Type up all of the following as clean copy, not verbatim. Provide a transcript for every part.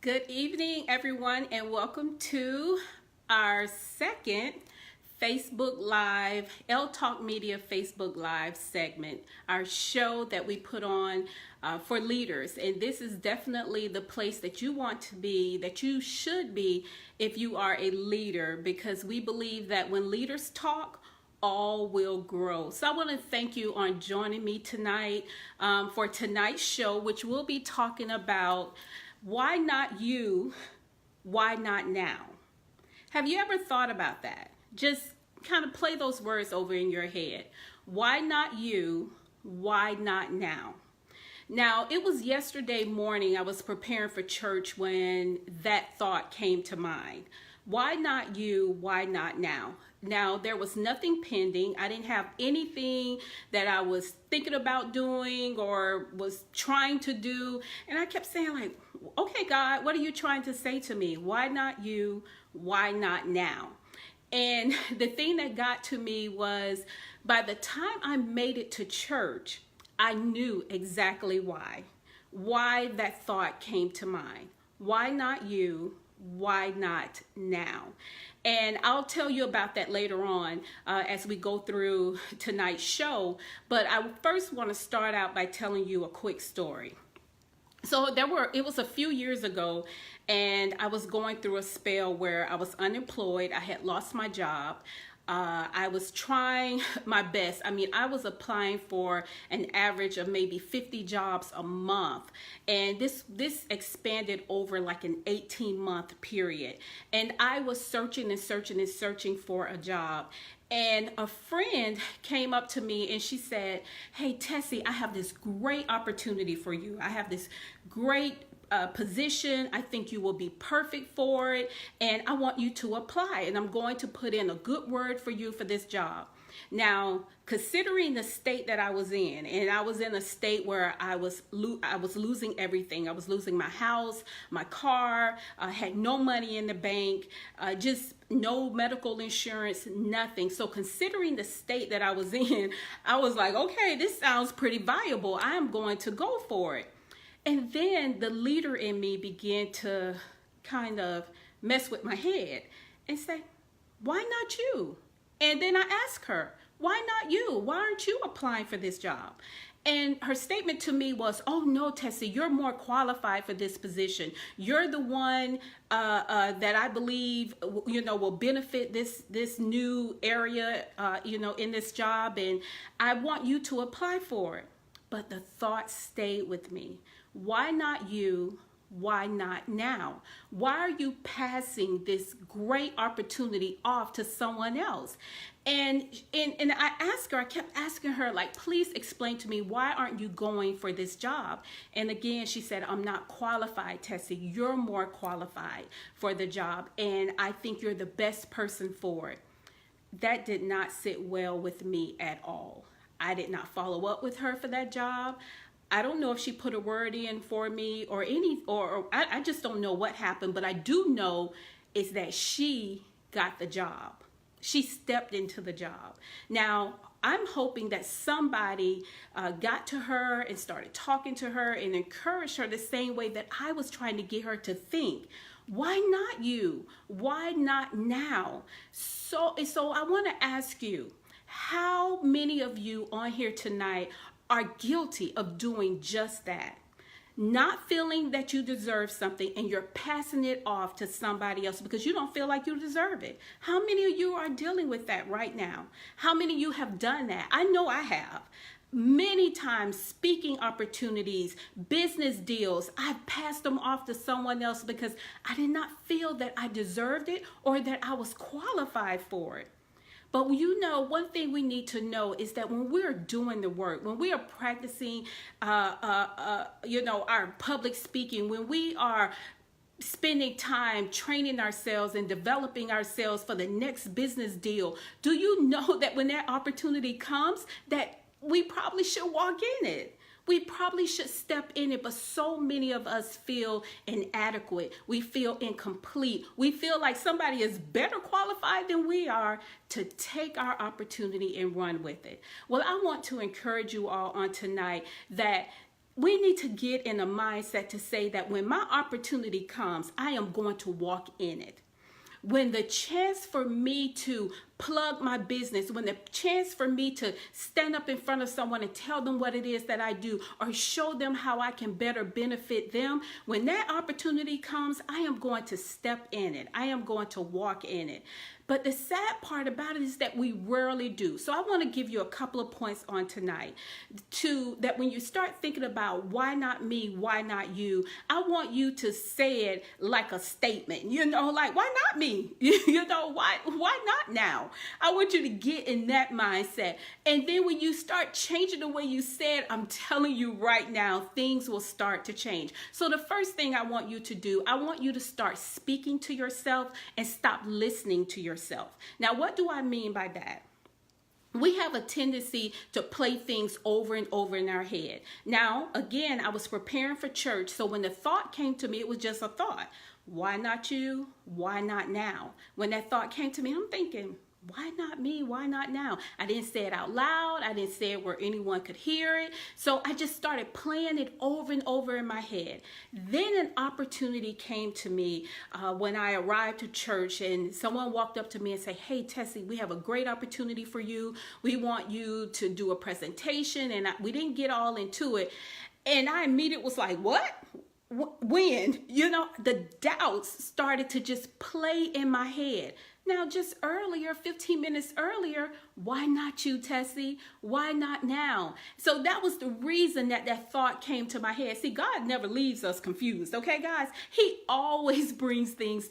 Good evening, everyone, and welcome to our second Facebook Live, L Talk Media Facebook Live segment, our show that we put on for leaders. And this is definitely the place that you want to be, that you should be if you are a leader, because we believe that when leaders talk, all will grow. So I want to thank you on joining me tonight for tonight's show, which we'll be talking about why not you, why not now? Have you ever thought about that? Just kind of play those words over in your head. Why not you, why not now? Now, it was yesterday morning, I was preparing for church when that thought came to mind. Why not you, why not now? Now, there was nothing pending. I didn't have anything that I was thinking about doing or was trying to do. And I kept saying, like, okay, God, what are you trying to say to me? Why not you? Why not now? And the thing that got to me was by the time I made it to church, I knew exactly why that thought came to mind. Why not you? Why not now? And I'll tell you about that later on as we go through tonight's show. But I first want to start out by telling you a quick story. So it was a few years ago, and I was going through a spell where I was unemployed. I had lost my job. I was trying my best. I mean, I was applying for an average of maybe 50 jobs a month. And this expanded over like an 18-month period. And I was searching and searching and searching for a job. And a friend came up to me and she said, "Hey, Tessie, I have this great opportunity for you. I have this great position. I think you will be perfect for it, and I want you to apply, and I'm going to put in a good word for you for this job." Now, considering the state that I was in, and I was in a state where I was losing everything. I was losing my house, my car, I had no money in the bank, just no medical insurance, nothing. So considering the state that I was in, I was like, okay, this sounds pretty viable. I am going to go for it. And then the leader in me began to kind of mess with my head and say, "Why not you?" And then I asked her, "Why not you? Why aren't you applying for this job?" And her statement to me was, "Oh no, Tessie, you're more qualified for this position. You're the one that I believe, will benefit this new area, in this job, and I want you to apply for it." But the thought stayed with me. Why not you? Why not now? Why are you passing this great opportunity off to someone else? And I kept asking her, like, "Please explain to me, why aren't you going for this job?" And again, she said, "I'm not qualified, Tessie. You're more qualified for the job, and I think you're the best person for it." That did not sit well with me at all. I did not follow up with her for that job. I don't know if she put a word in for me or I just don't know what happened, but I do know is that she got the job. She stepped into the job. Now, I'm hoping that somebody got to her and started talking to her and encouraged her the same way that I was trying to get her to think. Why not you? Why not now? So I want to ask you, how many of you on here tonight are guilty of doing just that? Not feeling that you deserve something and you're passing it off to somebody else because you don't feel like you deserve it. How many of you are dealing with that right now? How many of you have done that? I know I have. Many times, speaking opportunities, business deals, I've passed them off to someone else because I did not feel that I deserved it or that I was qualified for it. But one thing we need to know is that when we're doing the work, when we are practicing, our public speaking, when we are spending time training ourselves and developing ourselves for the next business deal, do you know that when that opportunity comes, that we probably should walk in it? We probably should step in it, but so many of us feel inadequate. We feel incomplete. We feel like somebody is better qualified than we are to take our opportunity and run with it. Well, I want to encourage you all on tonight that we need to get in a mindset to say that when my opportunity comes, I am going to walk in it. When the chance for me to plug my business, when the chance for me to stand up in front of someone and tell them what it is that I do, or show them how I can better benefit them, when that opportunity comes, I am going to step in it. I am going to walk in it. But the sad part about it is that we rarely do. So I want to give you a couple of points on tonight that when you start thinking about why not me, why not you, I want you to say it like a statement, like why not me? Why not now? I want you to get in that mindset. And then when you start changing the way you said, I'm telling you right now, things will start to change. So the first thing I want you to do, I want you to start speaking to yourself and stop listening to yourself. Now, what do I mean by that? We have a tendency to play things over and over in our head. Now, again, I was preparing for church, so when the thought came to me, it was just a thought. Why not you? Why not now? When that thought came to me, I'm thinking, why not me? Why not now? I didn't say it out loud. I didn't say it where anyone could hear it. So I just started playing it over and over in my head. Then an opportunity came to me when I arrived to church, and someone walked up to me and said, hey, Tessie, we have a great opportunity for you. We want you to do a presentation. And we didn't get all into it. And I immediately was like, what? When? The doubts started to just play in my head. Now, just earlier, 15 minutes earlier, why not you, Tessie? Why not now? So that was the reason that thought came to my head. See, God never leaves us confused, okay, guys? He always brings things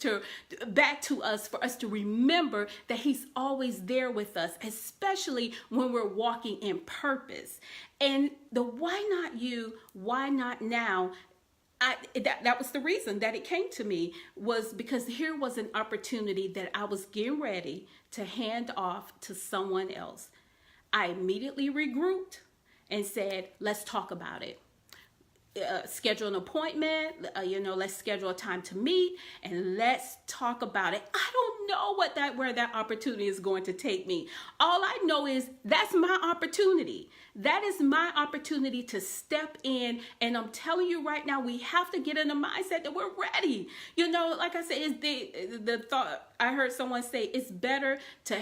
back to us for us to remember that he's always there with us, especially when we're walking in purpose. And the why not you, why not now, that was the reason that it came to me, was because here was an opportunity that I was getting ready to hand off to someone else. I immediately regrouped and said, let's talk about it. Schedule an appointment, let's schedule a time to meet and let's talk about it. I don't know where that opportunity is going to take me. All I know is that's my opportunity. That is my opportunity to step in. And I'm telling you right now, we have to get in the mindset that we're ready. Like I said, is the thought I heard someone say, it's better to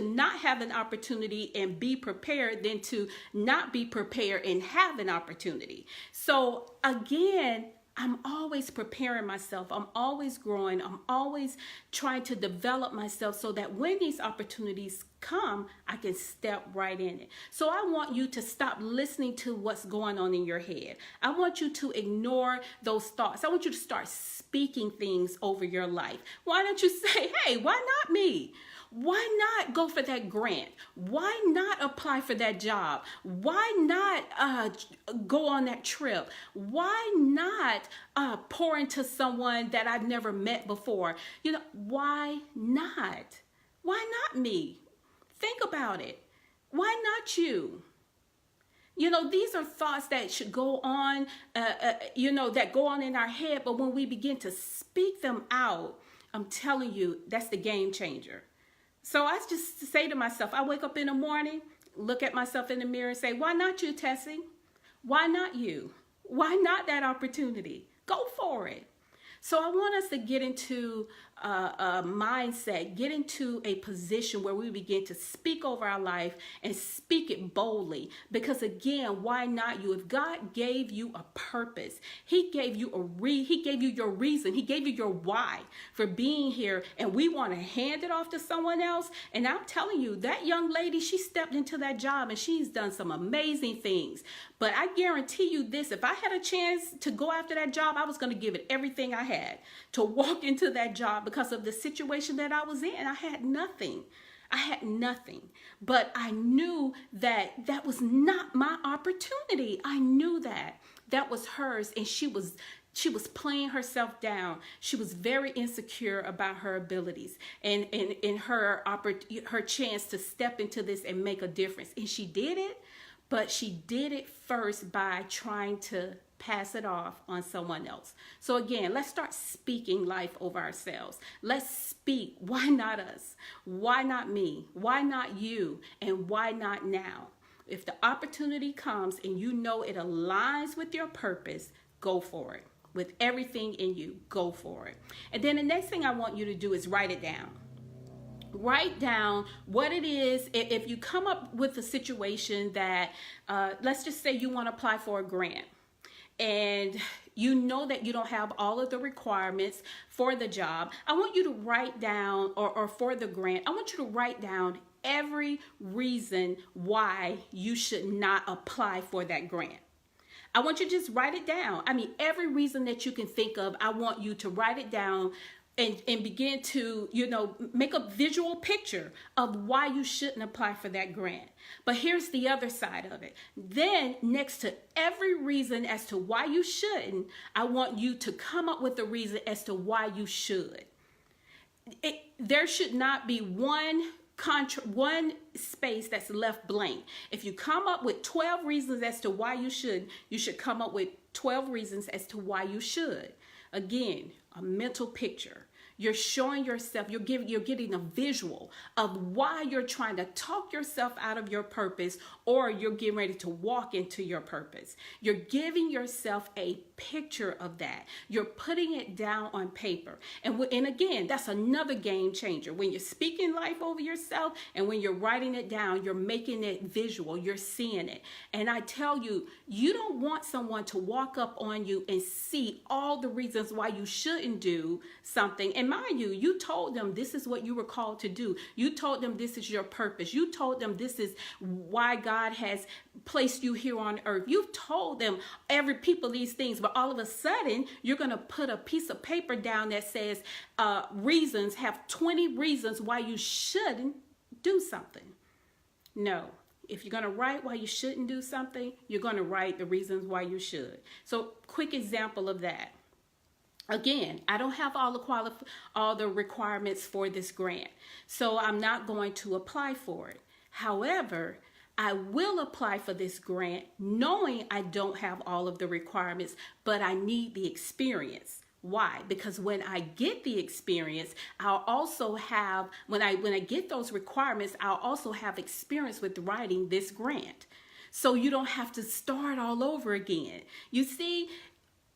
not have an opportunity and be prepared than to not be prepared and have an opportunity. So again, I'm always preparing myself. I'm always growing. I'm always trying to develop myself so that when these opportunities come, I can step right in it. So I want you to stop listening to what's going on in your head. I want you to ignore those thoughts. I want you to start speaking things over your life. Why don't you say, hey, why not me? Why not go for that grant? Why not apply for that job? Why not go on that trip? Why not pour into someone that I've never met before? Why not? Why not me? Think about it. Why not you? These are thoughts that should go on, that go on in our head. But when we begin to speak them out, I'm telling you, that's the game changer. So I just say to myself, I wake up in the morning, look at myself in the mirror and say, why not you, Tessie? Why not you? Why not that opportunity? Go for it. So I want us to get into a mindset, get into a position where we begin to speak over our life and speak it boldly. Because again, why not you? If God gave you a purpose, he gave you he gave you your reason, he gave you your why for being here, and we want to hand it off to someone else. And I'm telling you, that young lady, she stepped into that job and she's done some amazing things. But I guarantee you this, if I had a chance to go after that job, I was going to give it everything I had to walk into that job, because of the situation that I was in. I had nothing. But I knew that that was not my opportunity. I knew that was hers, and she was playing herself down. She was very insecure about her abilities and her chance to step into this and make a difference. And she did it, but she did it first by trying to pass it off on someone else. So again, let's start speaking life over ourselves. Let's speak, why not us? Why not me? Why not you? And why not now? If the opportunity comes and you know it aligns with your purpose, go for it. With everything in you, go for it. And then the next thing I want you to do is write it down. Write down what it is. If you come up with a situation that, let's just say you want to apply for a grant, and you know that you don't have all of the requirements for the job, I want you to write down, or for the grant, I want you to write down every reason why you should not apply for that grant. I want you to just write it down. I mean, every reason that you can think of, I want you to write it down and begin to, make a visual picture of why you shouldn't apply for that grant. But here's the other side of it. Then next to every reason as to why you shouldn't, I want you to come up with a reason as to why you should. There should not be one space that's left blank. If you come up with 12 reasons as to why you should come up with 12 reasons as to why you should. Again, a mental picture. You're showing yourself, you're getting a visual of why you're trying to talk yourself out of your purpose, or you're getting ready to walk into your purpose. You're giving yourself a picture of that. You're putting it down on paper. And again, that's another game changer. When you're speaking life over yourself and when you're writing it down, you're making it visual. You're seeing it. And I tell you, you don't want someone to walk up on you and see all the reasons why you shouldn't do something. And mind you, you told them this is what you were called to do. You told them this is your purpose. You told them this is why God has placed you here on earth. You've told them every people these things, but all of a sudden you're going to put a piece of paper down that says reasons, have 20 reasons why you shouldn't do something. No. If you're going to write why you shouldn't do something, you're going to write the reasons why you should. So quick example of that. Again, I don't have all the requirements for this grant, so I'm not going to apply for it. However, I will apply for this grant knowing I don't have all of the requirements, but I need the experience. Why? Because when I get the experience, I'll also have, when I get those requirements, I'll also have experience with writing this grant. So you don't have to start all over again. You see,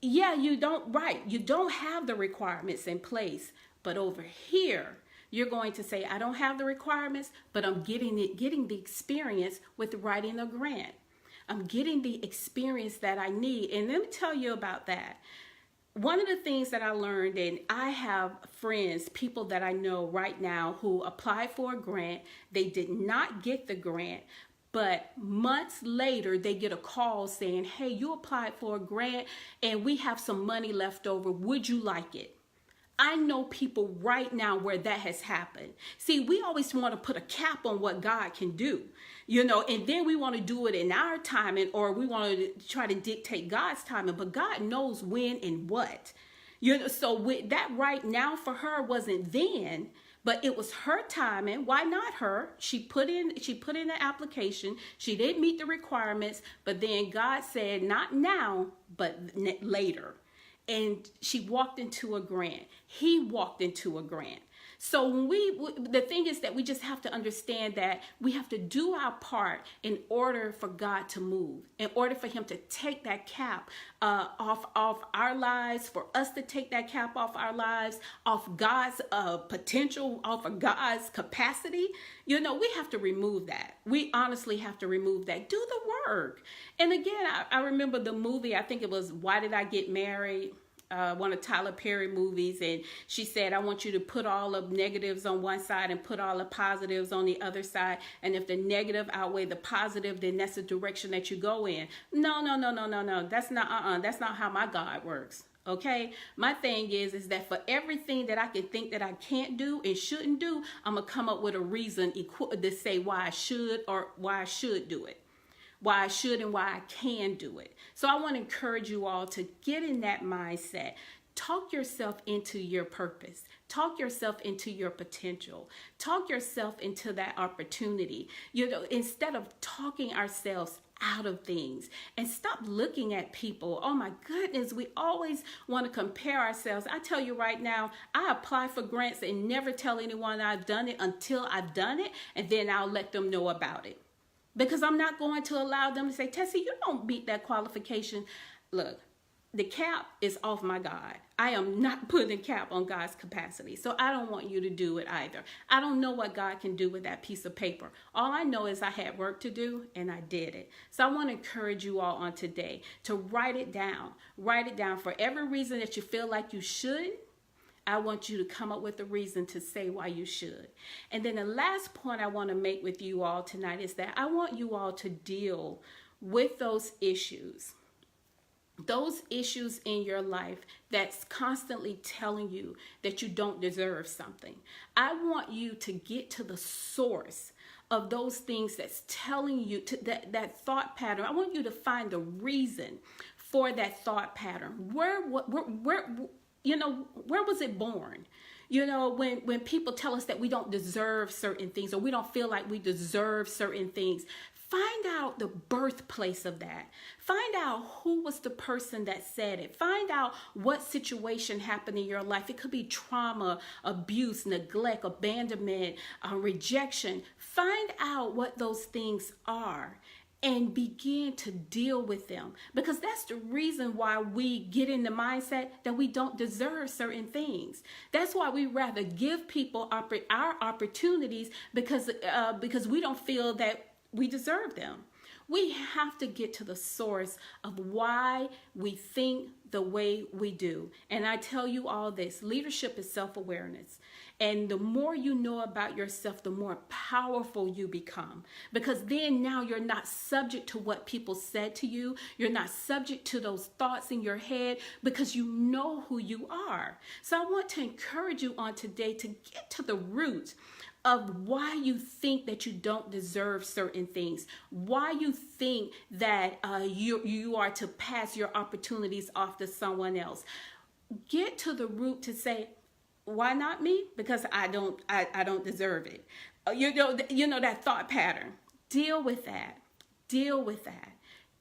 yeah, you don't have the requirements in place, but over here, you're going to say, I don't have the requirements, but I'm getting the experience with writing a grant. I'm getting the experience that I need. And let me tell you about that. One of the things that I learned, and I have friends, people that I know right now who applied for a grant, they did not get the grant, but months later, they get a call saying, hey, you applied for a grant and we have some money left over. Would you like it? I know people right now where that has happened. See, we always want to put a cap on what God can do, and then we want to do it in our timing, or we want to try to dictate God's timing, but God knows when and what. So with that right now for her wasn't then, but it was her timing. Why not her? She put in the application. She didn't meet the requirements, but then God said, not now, but later. And she walked into a grant. He walked into a grant. So the thing is that we just have to understand that we have to do our part in order for God to move, in order for him to take that cap off our lives, for us to take that cap off our lives, off God's potential, off of God's capacity. We have to remove that. We honestly have to remove that. Do the work. And again, I remember the movie, I think it was Why Did I Get Married? One of Tyler Perry movies, and she said, I want you to put all of negatives on one side and put all the positives on the other side, and if the negative outweigh the positive, then that's the direction that you go in. No, that's not how my God works. Okay, my thing is that for everything that I can think that I can't do and shouldn't do, I'm gonna come up with a reason to say why I should or why I should do it. Why I should and why I can do it. So I want to encourage you all to get in that mindset. Talk yourself into your purpose. Talk yourself into your potential. Talk yourself into that opportunity. Instead of talking ourselves out of things, and stop looking at people. Oh my goodness, we always want to compare ourselves. I tell you right now, I apply for grants and never tell anyone I've done it until I've done it, and then I'll let them know about it. because I'm not going to allow them to say, Tessie, you don't meet that qualification. Look, the cap is off my God. I am not putting a cap on God's capacity. So I don't want you to do it either. I don't know what God can do with that piece of paper. All I know is I had work to do and I did it. So I want to encourage you all on today to write it down. Write it down for every reason that you feel like you should. I want you to come up with a reason to say why you should. And then the last point I want to make with you all tonight is that I want you all to deal with those issues in your life that's constantly telling you that you don't deserve something. I want you to get to the source of those things that's telling you to that thought pattern. I want you to find the reason for that thought pattern. Where was it born? When people tell us that we don't deserve certain things or we don't feel like we deserve certain things, find out the birthplace of that. Find out who was the person that said it. Find out what situation happened in your life. It could be trauma, abuse, neglect, abandonment, rejection. Find out what those things are and begin to deal with them, because that's the reason why we get in the mindset that we don't deserve certain things. That's why we rather give people our opportunities because we don't feel that we deserve them. We have to get to the source of why we think the way we do. And I tell you all this, leadership is self-awareness. And the more you know about yourself, the more powerful you become. Because then now you're not subject to what people said to you. You're not subject to those thoughts in your head because you know who you are. So I want to encourage you on today to get to the root of why you think that you don't deserve certain things, why you think that you are to pass your opportunities off to someone else. Get to the root to say, why not me? Because I don't deserve it. You know that thought pattern. Deal with that. Deal with that.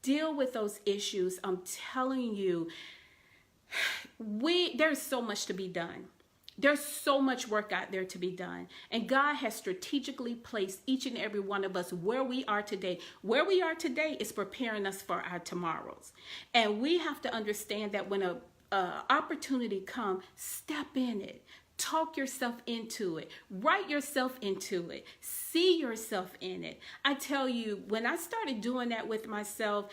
Deal with those issues. I'm telling you, there's so much to be done. There's so much work out there to be done. And God has strategically placed each and every one of us where we are today. Where we are today is preparing us for our tomorrows. And we have to understand that when a opportunity comes, step in it. Talk yourself into it. Write yourself into it. See yourself in it. I tell you, when I started doing that with myself,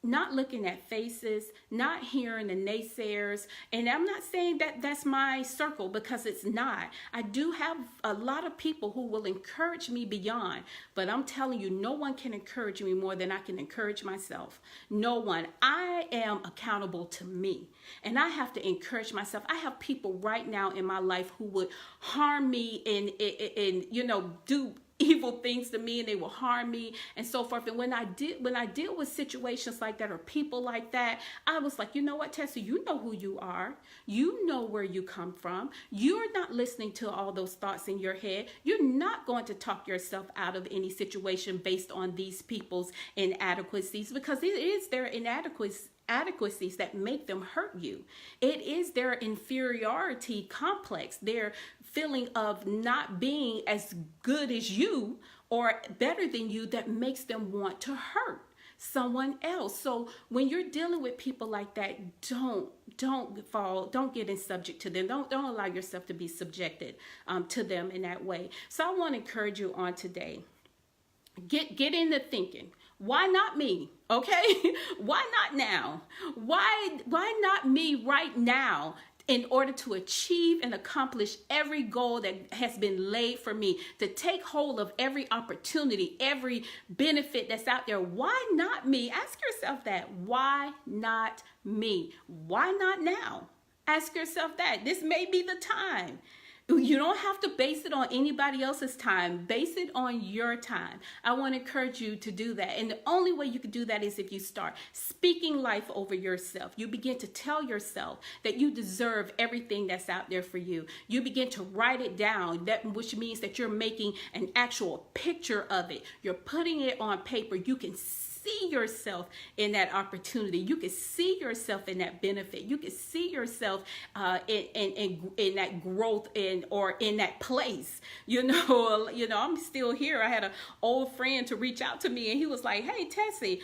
not looking at faces, not hearing the naysayers. And I'm not saying that that's my circle, because it's not. I do have a lot of people who will encourage me beyond, but I'm telling you, no one can encourage me more than I can encourage myself. No one. I am accountable to me, and I have to encourage myself. I have people right now in my life who would harm me and do evil things to me, and they will harm me and so forth. And when I deal with situations like that or people like that, I was like, you know what, Tessie, you know who you are. You know where you come from. You're not listening to all those thoughts in your head. You're not going to talk yourself out of any situation based on these people's inadequacies, because it is their inadequacies that make them hurt you. It is their inferiority complex, their feeling of not being as good as you or better than you, that makes them want to hurt someone else. So when you're dealing with people like that, don't get in subject to them. Don't allow yourself to be subjected to them in that way. So I want to encourage you on today. Get into thinking. Why not me? Okay? Why not now? Why not me right now, in order to achieve and accomplish every goal that has been laid for me, to take hold of every opportunity, every benefit that's out there? Why not me? Ask yourself that. Why not me? Why not now? Ask yourself that. This may be the time. You don't have to base it on anybody else's time. Base it on your time. I want to encourage you to do that. And the only way you can do that is if you start speaking life over yourself. You begin to tell yourself that you deserve everything that's out there for you. You begin to write it down, which means that you're making an actual picture of it. You're putting it on paper. You can see see yourself in that opportunity. You can see yourself in that benefit. You can see yourself in that growth or in that place. I'm still here. I had an old friend to reach out to me, and he was like, "Hey, Tessie,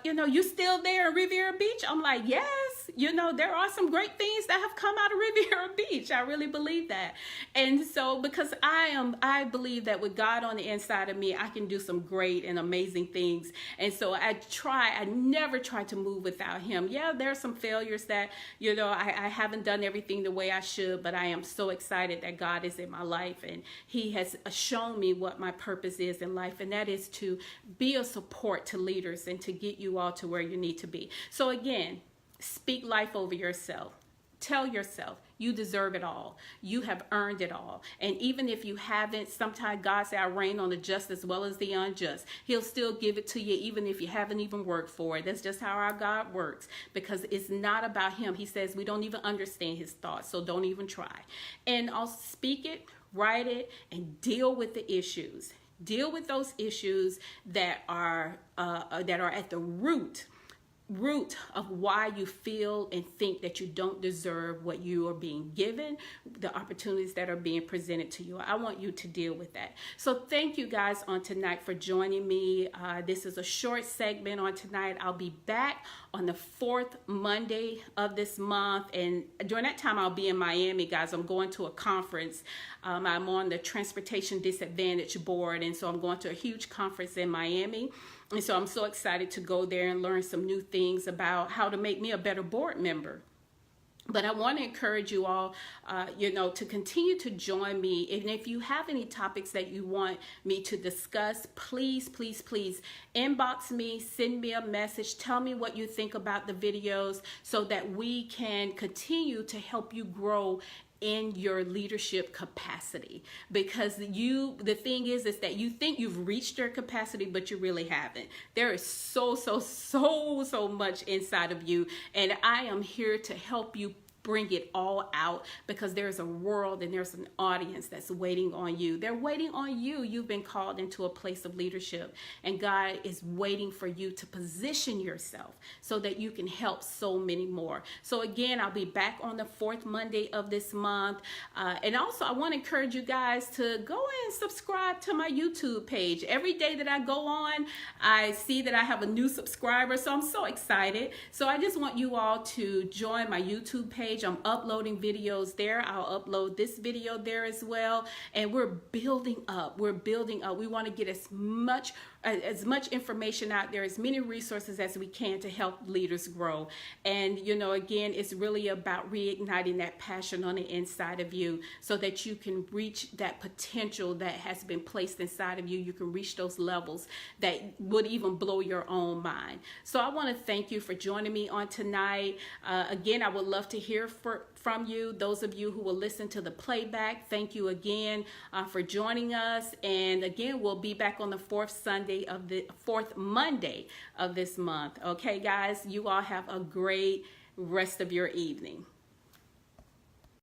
you still there in Riviera Beach?" I'm like, "Yes. There are some great things that have come out of Riviera Beach." I really believe that. And so, because I believe that with God on the inside of me, I can do some great and amazing things. And so I never try to move without him. Yeah, there are some failures that, I haven't done everything the way I should, but I am so excited that God is in my life, and he has shown me what my purpose is in life, and that is to be a support to leaders and to get you all to where you need to be. So again, speak life over yourself. Tell yourself you deserve it all. You have earned it all. And even if you haven't, sometimes God says, "I reign on the just as well as the unjust." He'll still give it to you even if you haven't even worked for it. That's just how our God works, because it's not about him. He says we don't even understand his thoughts, so don't even try. And I'll speak it, write it, and deal with the issues. Deal with those issues that are at the root of why you feel and think that you don't deserve what you are being given, the opportunities that are being presented to you. I want you to deal with that. So thank you guys on tonight for joining me. This is a short segment on tonight. I'll be back on the 4th Monday of this month, and during that time I'll be in Miami, guys. I'm going to a conference. I'm on the Transportation Disadvantage Board, and so I'm going to a huge conference in Miami. And so I'm so excited to go there and learn some new things about how to make me a better board member. But I want to encourage you all, to continue to join me. And if you have any topics that you want me to discuss, please, please, please inbox me, send me a message, tell me what you think about the videos so that we can continue to help you grow in your leadership capacity. Because the thing is that you think you've reached your capacity, but you really haven't. There is so much inside of you, and I am here to help you bring it all out, because there's a world and there's an audience that's waiting on you. They're waiting on you. You've been called into a place of leadership, and God is waiting for you to position yourself so that you can help so many more. So again, I'll be back on the 4th Monday of this month. And also I want to encourage you guys to go and subscribe to my YouTube page. Every day that I go on, I see that I have a new subscriber, so I'm so excited. So I just want you all to join my YouTube page. I'm uploading videos there. I'll upload this video there as well. And we're building up. We want to get as much information out there, as many resources as we can to help leaders grow. And, again, it's really about reigniting that passion on the inside of you so that you can reach that potential that has been placed inside of you. You can reach those levels that would even blow your own mind. So I want to thank you for joining me on tonight. Again, I would love to hear from you. Those of you who will listen to the playback, thank you again for joining us. And again, we'll be back on the 4th Monday of this month. Okay, guys, you all have a great rest of your evening.